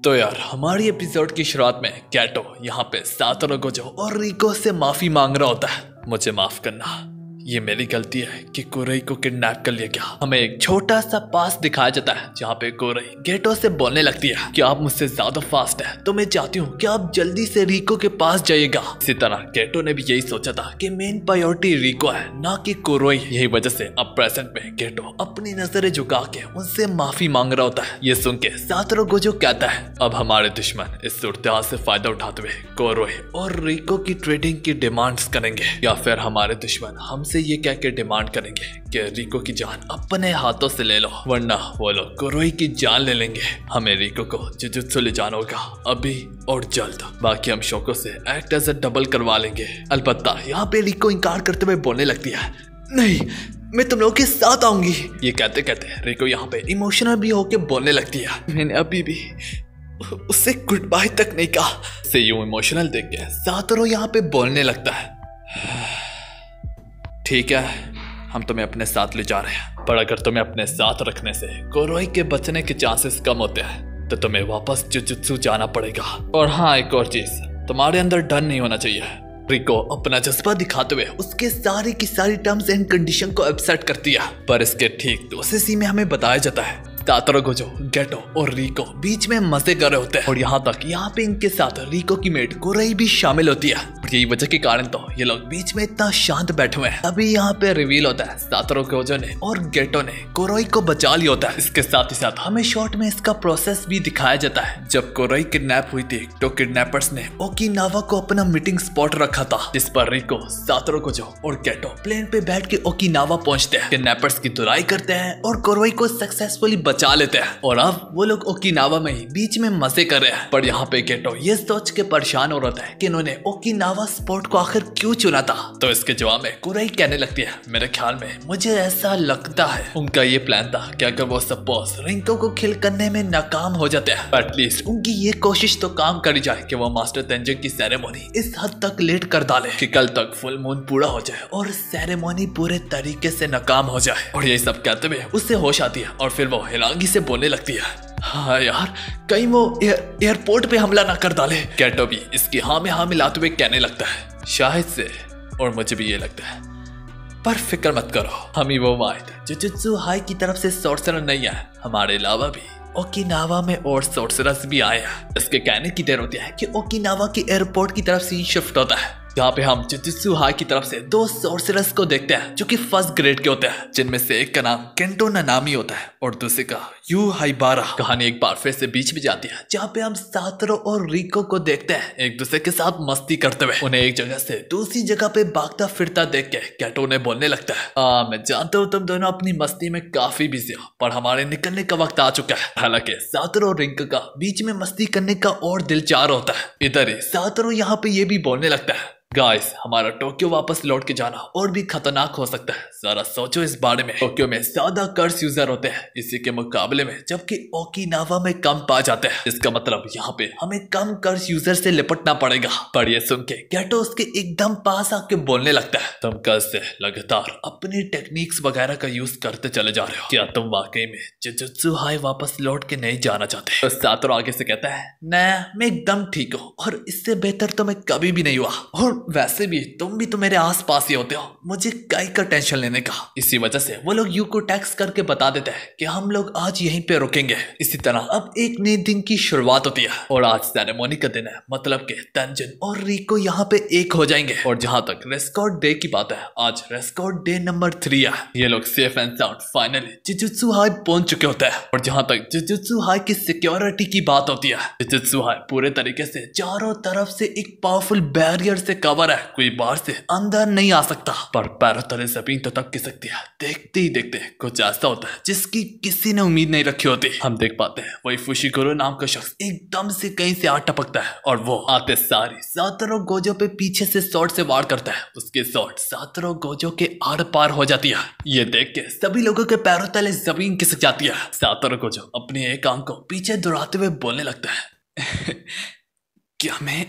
तो यार हमारी एपिसोड की शुरुआत में कैटो यहाँ पे सातोरू गोजो और रिको से माफी मांग रहा होता है। मुझे माफ करना, ये मेरी गलती है कि कोरई को किडनैप कर लिया गया। हमें एक छोटा सा पास दिखाया जाता है जहाँ पे कोरई गेटो से बोलने लगती है कि आप मुझसे ज्यादा फास्ट है, तो मैं चाहती हूँ कि आप जल्दी से रिको के पास जाइएगा। इसी तरह गेटो ने भी यही सोचा था कि मेन प्रायोरिटी रिको है, ना कि कोरई। यही वजह से अब प्रेजेंट में गेटो अपनी नजरें झुका के उनसे माफी मांग रहा होता है। ये सुन के सातोरू गोजो कहता है अब हमारे दुश्मन इस सूरत से फायदा उठाते हुए कोरई और रिको की ट्रेडिंग की डिमांड्स करेंगे, या फिर हमारे दुश्मन हमसे ये कह के डिमांड करेंगे कि रिको की जान अपने हाथों से ले लो, वरना वो लोग कोरई की जान ले लेंगे। हमें रिको को जुजुत्सु ले जाना होगा अभी और जल्द, बाकी हम शोको से एक्ट एज अ डबल करवा लेंगे। अलबत्ता यहाँ पे रिको इनकार करते हुए बोलने लगती है, नहीं मैं तुम लोगों के साथ आऊंगी। ये कहते कहते रिको यहाँ पे इमोशनल भी होके बोलने लगती है, मैंने अभी भी उससे गुड बाय तक नहीं कहा। से यूं इमोशनल देख के सातोरू यहाँ पे बोलने लगता है, ठीक है हम तुम्हें अपने साथ ले जा रहे हैं, पर अगर तुम्हें अपने साथ रखने से कोरई के बचने के चांसेस कम होते हैं तो तुम्हें वापस जुजुत्सु जाना पड़ेगा। और हाँ एक और चीज, तुम्हारे अंदर डर नहीं होना चाहिए। रिको अपना जज्बा दिखाते हुए उसके सारी की सारी टर्म्स एंड कंडीशन को एक्सेप्ट करती है, पर इसके ठीक दूसरे सीन में हमें बताया जाता है सातोरू गोजो, गेटो और रिको बीच में मजे कर रहे होते हैं, और यहाँ पे इनके साथ रिको की मेट कोरई भी शामिल होती है। यही वजह के कारण तो ये लोग बीच में इतना शांत बैठे हुए हैं। अभी यहाँ पे रिवील होता है सातोरू गोजो ने और गेटो ने कोरई को बचा लिया होता है। इसके साथ ही साथ हमें शॉर्ट में इसका प्रोसेस भी दिखाया जाता है। जब कोरई किडनैप हुई थी तो किडनैपर्स ने ओकिनावा को अपना मीटिंग स्पॉट रखा था, जिस पर रिको, सातोरू गोजो और गेटो प्लेन पे बैठ के ओकिनावा पहुंचते हैं, किडनैपर्स की धुलाई करते हैं और कोरई को सक्सेसफुली बचा लेते हैं। और अब वो लोग ओकिनावा में ही बीच में मजे कर रहे हैं। पर यहाँ पे गेटो ये सोच के परेशान हो रहा है कि इन्होंने ओकिनावा स्पॉट को आखिर क्यों चुना था। तो इसके जवाब में कोरई कहने लगती है, मेरे ख्याल में मुझे ऐसा लगता है उनका ये प्लान था कि अगर वो सपोज रिंको को किल करने में नाकाम हो जाते हैं, एटलीस्ट उनकी ये कोशिश तो काम करी जाए कि वो मास्टर तेंजिन की सेरेमोनी इस हद तक लेट कर डाले कि कल तक फुल मून पूरा हो जाए और सेरेमोनी पूरे तरीके से नाकाम हो जाए। और ये सब कहते हुए उससे होश आती है और फिर वो हिलांगी से बोलने लगती है, हाँ यार कहीं वो एयरपोर्ट पे हमला ना कर डाले। गेटो भी इसकी हाँ में हाँ मिलाते हुए कहने लगता है, शायद से, और मुझे भी ये लगता है, पर फिक्र मत करो, हम ही वो वाइड जुजुत्सु हाई की तरफ से सोर्सरर नहीं है, हमारे अलावा भी ओकिनावा में और सोर्सरर्स भी आए हैं। इसके कहने की देर होती है कि ओकिनावा के एयरपोर्ट की तरफ से शिफ्ट होता है, यहाँ पे हम जुजुत्सु हाई की तरफ से दो सोर्सरर्स को देखते हैं जो कि फर्स्ट ग्रेड के होते हैं, जिनमें से एक का नाम केंटो नानामी होता है और दूसरे का यू हाइबारा। कहानी एक बार फिर से बीच में जाती है जहाँ पे हम सातोरू और रिको को देखते हैं एक दूसरे के साथ मस्ती करते हुए। उन्हें एक जगह से दूसरी जगह पे भागता फिरता देख के गेटो ने बोलने लगता है, मैं जानता हूँ तुम दोनों अपनी मस्ती में काफी बिजी हो, पर हमारे निकलने का वक्त आ चुका है। हालांकि सातोरू और रिको का बीच में मस्ती करने का और दिल चाह रहा होता है। इधर ही सातोरू यहाँ पे ये भी बोलने लगता है, गाइस हमारा टोक्यो वापस लौट के जाना और भी खतरनाक हो सकता है, जरा सोचो इस बारे में। टोक्यो में ज्यादा कर्स यूजर होते हैं इसी के मुकाबले में, जबकि ओकिनावा में कम पा जाते हैं। इसका मतलब यहाँ पे हमें कम कर्स यूजर से लिपटना पड़ेगा। पर ये सुन के गेटो उसके एकदम पास आके बोलने लगता है, तुम कल से लगातार अपनी टेक्निक्स वगैरह का यूज करते चले जा रहे हो, क्या तुम वाकई में जुजुत्सु हाई वापस लौट के नहीं जाना चाहते? तो सातोरू आगे से कहता है, मैं एकदम ठीक हूँ और इससे बेहतर तो मैं कभी भी नहीं हुआ, और वैसे भी तुम भी तो मेरे आस पास ही होते हो, मुझे काई का टेंशन लेने का। इसी वजह से वो लोग यू को टैक्स करके बता देते हैं कि हम लोग आज यहीं पे रुकेंगे। इसी तरह अब एक नए दिन की शुरुआत होती है और आज सेरेमोनी का दिन है, मतलब कि तेंजिन और रिको यहाँ पे एक हो जाएंगे। और जहां तक रेस्कॉर्ड डे की बात है, आज रेस्कॉर्ड डे नंबर 3 है। ये लोग safe and sound finally jujutsu high पहुंच चुके होते हैं। और जहां तक जुजुत्सु हाई की सिक्योरिटी की बात होती है, जुजुत्सु हाई पूरे तरीके से चारों तरफ से एक पावरफुल बैरियर से कवर है, कोई बाहर से अंदर नहीं आ सकता, पर पैरों तले जमीन तो तक सकती है। देखते ही देखते कुछ ऐसा होता है जिसकी किसी ने उम्मीद नहीं रखी होती। हम देख पाते हैं वही फुशिगुरो नाम का शख्स एकदम से कहीं से आ टपकता है और वो आते सारी सातोरू गोजो पे पीछे से शॉट से वार करता है। उसकी शॉट सातोरू गोजो के आर पार हो जाती है। ये देख के सभी लोगों के पैरों तले जमीन खिसक जाती है। सातोरू गोजो अपनी एक आंख को पीछे दुराते हुए बोलने लगता है, क्या मैं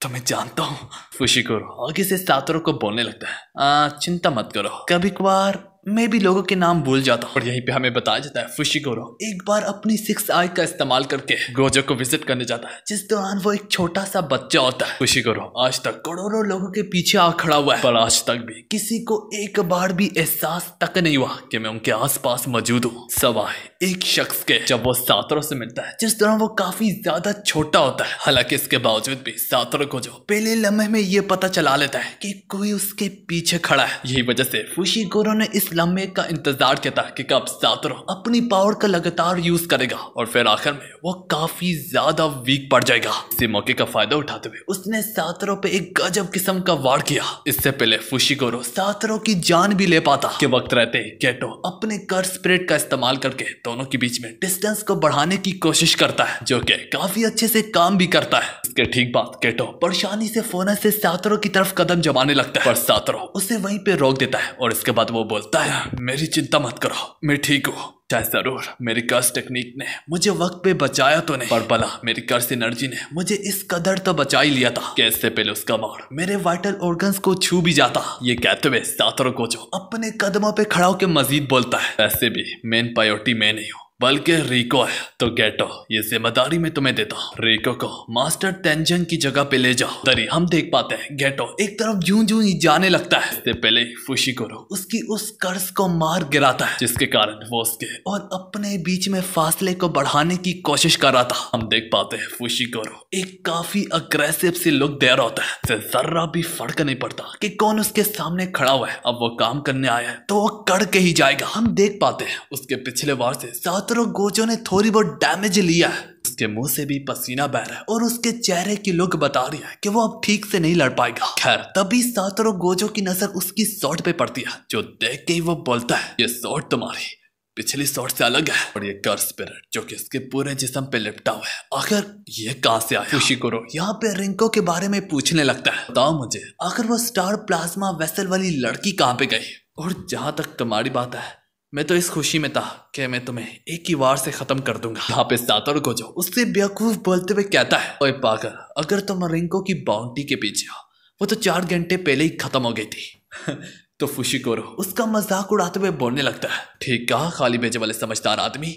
तुम्हें जानता हूँ? फुशिगुरो आगे से सातोरू को बोलने लगता है, चिंता मत करो, कभी कभार मैं भी लोगों के नाम भूल जाता हूँ। और यहीं पे हमें बताया जाता है फुशिगोरो एक बार अपनी 6 आई का इस्तेमाल करके गोजो को विजिट करने जाता है, जिस दौरान वो एक छोटा सा बच्चा होता है। फुशिगोरो आज तक करोड़ों लोगों के पीछे आ खड़ा हुआ है, पर आज तक भी किसी को एक बार भी एहसास तक नहीं हुआ कि मैं उनके आसपास मौजूद हूँ, सवाए एक शख्स के। जब वो सातोरो से मिलता है, जिस दौरान वो काफी ज्यादा छोटा होता है, हालांकि इसके बावजूद भी सातोरो को जो पहले लम्हे में ये पता चला लेता है कि कोई उसके पीछे खड़ा है। यही वजह से फुशिगोरो ने इस लम्हे का इंतजार किया था कि कब सातोरो अपनी पावर का लगातार यूज करेगा, और फिर आखिर में वो काफी ज्यादा वीक पड़ जाएगा। इसी मौके का फायदा उठाते हुए उसने सातोरो पे एक गजब किस्म का वार किया। इससे पहले फुशिगोरो सातोरो की जान भी ले पाता कि वक्त रहते ही गेटो अपने कर्स स्पिरिट का इस्तेमाल करके दोनों के बीच में डिस्टेंस को बढ़ाने की कोशिश करता है, जो कि काफी अच्छे से काम भी करता है। इसके ठीक बाद गेटो परेशानी से फोन से सातोरो की तरफ कदम जमाने लगता है, पर सातोरो उसे वहीं पे रोक देता है और इसके बाद वो बोलता है, मेरी चिंता मत करो, मैं ठीक हूँ। चाहे जरूर मेरी कर्स टेक्निक ने मुझे वक्त पे बचाया तो नहीं, पर भला मेरी कर्स एनर्जी ने मुझे इस कदर तो बचा ही लिया था कि इससे पहले उसका मार मेरे वाइटल ऑर्गन्स को छू भी जाता। ये कहते हुए सातोरो गोजो अपने कदमों पे खड़ा होकर मजीद बोलता है, वैसे भी मेन प्रायोरिटी मैं नहीं हूँ बल्कि रिको है, तो गेटो ये जिम्मेदारी मैं तुम्हें देता हूँ, रिको को मास्टर तेंजन की जगह पे ले जाओ। तरी हम देख पाते हैं गेटो एक तरफ यूं यूं ही जाने लगता है। इससे पहले फुशिगोरो उसकी उस कर्स को मार गिराता है, जिसके कारण वो उसके और अपने बीच में फासले को बढ़ाने की कोशिश कर रहा था। हम देख पाते हैं फुशिगोरो एक काफी अग्रेसिव सी लुक दे रहा होता है, इसे जर्रा भी फर्क नहीं पड़ता कि कौन उसके सामने खड़ा हुआ है। अब वो काम करने आया है तो वो करके ही जाएगा। हम देख पाते हैं उसके पिछले वार से सातोरो गोजो ने थोड़ी बहुत डैमेज लिया है, उसके मुंह से भी पसीना बह रहा है और उसके चेहरे की लुक बता रही है कि वो अब ठीक से नहीं लड़ पाएगा। खैर तभी सातोरो गोजो की नजर उसकी शॉट पे पड़ती है, जो देख के ही वो बोलता है, ये शॉट तुम्हारी पिछली शॉट से अलग है, और ये कर्स स्पिरिट जो कि इसके पूरे जिस्म पे लिपटा हुआ है, आखिर ये कहां से आया? फुशिगोरो यहाँ पे रिंको के बारे में पूछने लगता है, बताओ मुझे आखिर वो स्टार प्लाज्मा वेसल वाली लड़की कहाँ पे गई? और जहां तक तुम्हारी बात है, मैं तो इस खुशी में था कि मैं तुम्हें एक ही वार से खत्म कर दूंगा। यहाँ पे सातोरो गोजो उससे बेवकूफ बोलते हुए कहता है, ओए पागल, अगर तुम रिंको की बाउंटी के पीछे हो, वो तो 4 घंटे पहले ही खत्म हो गई थी। तो फुशिगोरो उसका मजाक उड़ाते हुए बोलने लगता है, ठीक कहा खाली भेजे वाले समझदार आदमी,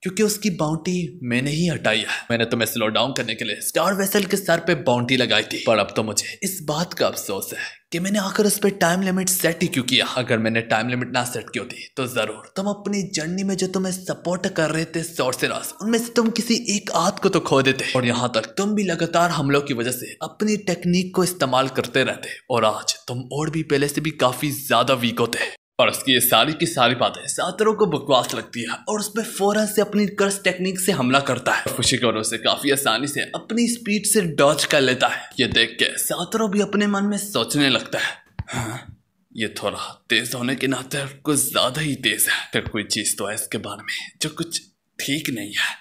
क्योंकि उसकी बाउंटी मैंने ही हटाई है। मैंने तुम्हें स्लो डाउन करने के लिए स्टार वेसल के सर पे बाउंटी लगाई थी, पर अब तो मुझे इस बात का अफसोस है कि मैंने आखिर उस पर टाइम लिमिट सेट ही क्यों किया। अगर मैंने टाइम लिमिट ना सेट की होती तो जरूर तुम अपनी जर्नी में जो तुम्हें सपोर्ट कर रहे थे सोर्सेरर्स, उनमें से तुम किसी एक आध को तो खो देते, और यहाँ तक तुम भी लगातार हमलों की वजह से अपनी टेक्निक को इस्तेमाल करते रहते, और आज तुम और भी पहले से भी काफी ज्यादा वीक होते। और उसकी ये सारी की सारी बातें सातोरो को बकवास लगती है और उसमें फौरन से अपनी कर्स टेक्निक से हमला करता है। फुशिगोरो से काफी आसानी से अपनी स्पीड से डॉज कर लेता है। ये देख के सातोरो भी अपने मन में सोचने लगता है, हाँ, ये थोड़ा तेज होने के नाते कुछ ज्यादा ही तेज है। फिर कोई चीज तो है इसके बारे में जो कुछ ठीक नहीं है।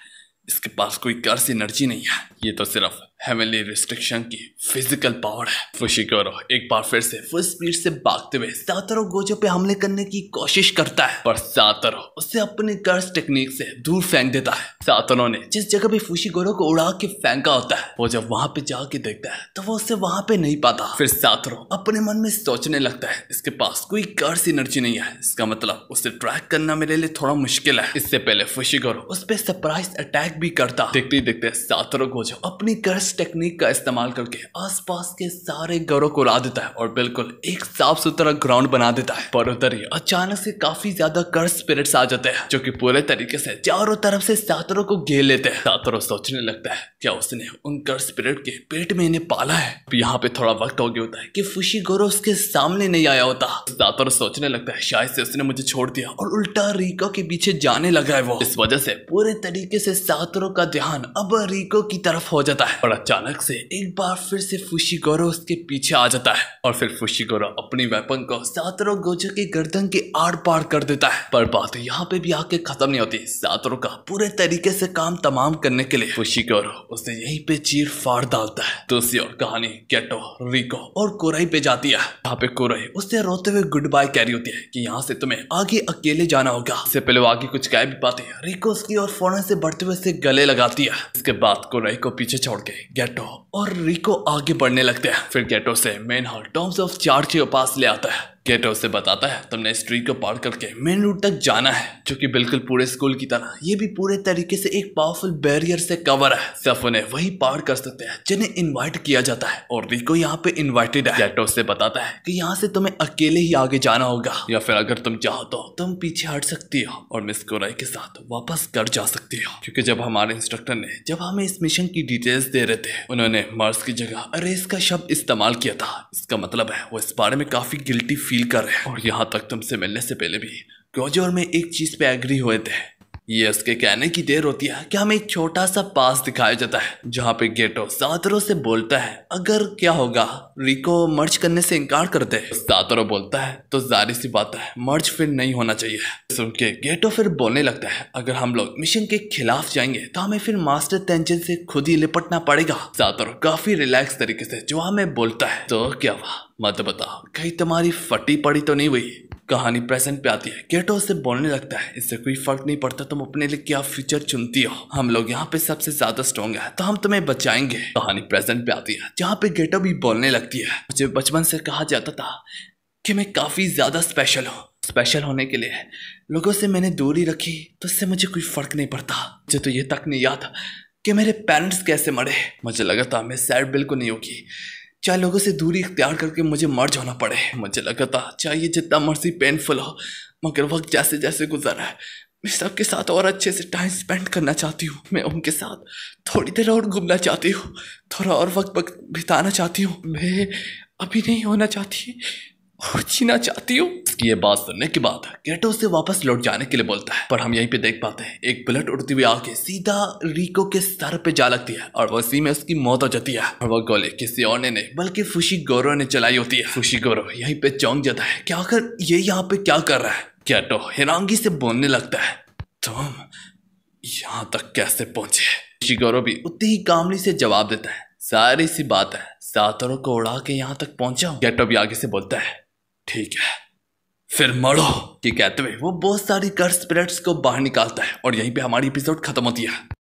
इसके पास कोई कर्स एनर्जी नहीं है, ये तो सिर्फ हेवनली रिस्ट्रिक्शन की फिजिकल पावर है। फुशिगोरो एक बार फिर से फुल स्पीड से भागते हुए सातोरो गोजो पे हमले करने की कोशिश करता है, पर सातोरो उसे अपने कर्स टेक्निक से दूर फेंक देता है। सातोरो ने जिस जगह पे फुशिगोरो को उड़ा के फेंका होता है, वो जब वहां पे जाके देखता है तो वो उसे वहां पे नहीं पाता। फिर सातोरो अपने मन में सोचने लगता है, इसके पास कोई कर्स एनर्जी नहीं है, इसका मतलब उसे ट्रैक करना मेरे लिए थोड़ा मुश्किल है। इससे पहले फुशिगोरो उस पर सरप्राइज अटैक भी करता। देखते ही देखते सातोरो गोजो अपनी कर्स टेक्निक का इस्तेमाल करके आसपास के सारे घरों को उड़ा देता है और बिल्कुल एक साफ सुथरा ग्राउंड बना देता है। पर उधर ही अचानक से काफी ज्यादा कर्स स्पिरिट्स आ जाते हैं, जो कि पूरे तरीके से चारों तरफ से सातोरो को घेर लेते हैं। सातोरो सोचने लगता है, क्या उसने उन कर्स स्पिरिट के पेट में इन्हें पाला है? यहाँ पे थोड़ा वक्त हो गया होता है कि फुशिगोरो उसके सामने नहीं आया होता। सातोरो सोचने लगता है, शायद से उसने मुझे छोड़ दिया और उल्टा रिको के पीछे जाने लगा है वो। इस वजह से पूरे तरीके से सातोरो का ध्यान अब रिको की तरफ हो जाता है, और अचानक से एक बार फिर से फुशिगोरो उसके पीछे आ जाता है, और फिर फुशिगोरो अपनी वेपन को सातोरो गोजो की गर्दन के आर पार कर देता है। पर बात यहाँ पे भी आके खत्म नहीं होती। सातोरो का पूरे तरीके से काम तमाम करने के लिए फुशिगोरो उसे यहीं पे चीर फाड़ डालता है। दूसरी ओर कहानी गेटो, रिको और कोराई पे जाती है। यहाँ पे कोराई उससे रोते हुए गुड बाय कह रही होती है कि यहाँ से तुम्हें आगे अकेले जाना होगा। इससे पहले वो आगे कुछ कह भी पाती है। रिको उसकी और फौरन से बढ़ते हुए से गले लगाती है। इसके बाद कोराई को पीछे छोड़ के गेटो और रिको आगे बढ़ने लगते हैं। फिर गेटो से main hall Tom's of charge के पास ले आता है। गेटो उसे बताता है तुमने इस ट्री को पार करके मेन रूट तक जाना है, जो कि बिल्कुल पूरे स्कूल की तरह ये भी पूरे तरीके से एक पावरफुल बैरियर से कवर है। सिर्फ उन्हें वही पार कर सकते हैं जिन्हें इनवाइट किया जाता है, और रिको यहाँ पे इनवाइटेड है। गेटो उसे बताता है कि यहाँ से तुम्हें अकेले ही आगे जाना होगा, या फिर अगर तुम चाहो तो तुम पीछे हट सकती हो और मिस कोराई के साथ वापस घर जा सकती हो। क्योंकि जब हमारे इंस्ट्रक्टर ने जब हमें इस मिशन की डिटेल्स दे रहे थे, उन्होंने मर्स की जगह अरेस का शब्द इस्तेमाल किया था। इसका मतलब है वो इस बारे में काफी गिल्टी फील कर रहे हैं। और यहाँ तक तुमसे मिलने से पहले भी गोजो और मैं एक चीज पे एग्री हुए थे। ये उसके कहने की देर होती है कि हमें एक छोटा सा पास दिखाया जाता है, जहाँ पे गेटो सातोरो से बोलता है अगर क्या होगा रिको मर्ज करने से इनकार कर दे। सातोरो बोलता है तो जाहिर सी बात है मर्ज फिर नहीं होना चाहिए। सुन के गेटो फिर बोलने लगता है अगर हम लोग मिशन के खिलाफ जाएंगे तो हमें फिर मास्टर तेंजिन से खुद ही लिपटना पड़ेगा। सातोरो काफी रिलैक्स तरीके से जो हमें बोलता है तो क्या हुआ मत बताओ, कहीं तुम्हारी फटी पड़ी तो नहीं हुई। कहानी प्रेजेंट पे आती है। गेटो से बोलने लगता है इससे कोई फर्क नहीं पड़ता तुम अपने लिए क्या फ्यूचर चुनती हो, हम लोग यहाँ पे सबसे ज्यादा स्ट्रॉन्ग है तो हम तुम्हें बचाएंगे। कहानी प्रेजेंट पे आती है जहाँ पे गेटो भी बोलने लगती है मुझे बचपन से कहा जाता था कि मैं काफी ज्यादा स्पेशल हूँ। स्पेशल होने के लिए लोगों से मैंने दूरी रखी तो इससे मुझे कोई फर्क नहीं पड़ता। मुझे तो ये तक नहीं याद कि मेरे पेरेंट्स कैसे मरे। मुझे लगा था मैं सैड बिल्कुल नहीं होगी चाहे लोगों से दूरी इख्तियार करके मुझे मर्ज होना पड़े। मुझे लगा था चाहे ये जितना मर्जी पेनफुल हो, मगर वक्त जैसे जैसे गुजरा है मैं सबके साथ और अच्छे से टाइम स्पेंड करना चाहती हूँ। मैं उनके साथ थोड़ी देर और घूमना चाहती हूँ, थोड़ा और वक्त बिताना चाहती हूँ। मैं अभी नहीं होना चाहती और जीना चाहती हूँ। ये बात सुनने के बाद गेटो से वापस लौट जाने के लिए बोलता है, पर हम यहीं पे देख पाते हैं एक बुलेट उड़ती हुई आके सीधा रिको के सर पे जा लगती है और उसी में उसकी मौत हो जाती है। और वो गोली किसी और ने नहीं बल्कि फुशिगोरो ने चलाई होती है। फुशिगोरो यहीं पे चौंक जाता है कि आखिर ये यहाँ पे क्या कर रहा है। गेटो हिरांगी से बोलने लगता है तुम यहाँ तक कैसे पहुंचे। फुशिगोरो भी उतनी ही कामली से जवाब देता है सारी सी बात है सातोरो को उड़ा के यहाँ तक पहुंचा। गेटो भी आगे से बोलता है ठीक है फिर मरो। ये कहते हुए वो बहुत सारी कर्स स्पिरिट्स को बाहर निकालता है और यहीं पे हमारी एपिसोड खत्म होती है।